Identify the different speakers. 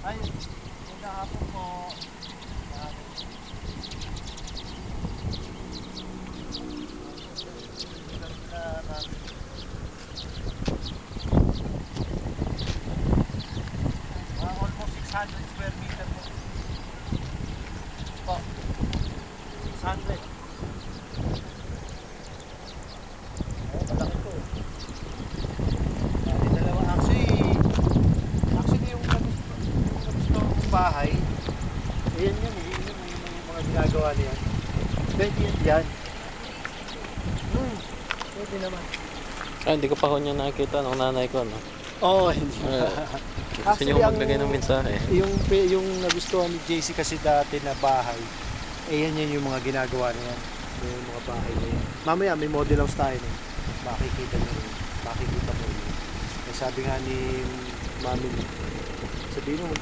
Speaker 1: Ay, hapon po. Almost 600 square meter po. 600. Malaki to. Dalawa. Actually yung nagusto kong bahay, ayan yan, yung mga ginagawa niyan. Pwede yan. Pwede naman.
Speaker 2: Hindi ko pa ho niya nakikita ng nanay ko, no?
Speaker 1: Oo, hindi.
Speaker 2: Gusto niyo maglagay ng mensahe.
Speaker 1: Yung nagustuhan ni JC kasi dati na bahay, yan yung mga ginagawa niya. Yung mga bahay na yan. Mamaya may model house tayo nun. Makikita mo rin. Makikita mo rin. Sabi nga ni Mami, sabihin mo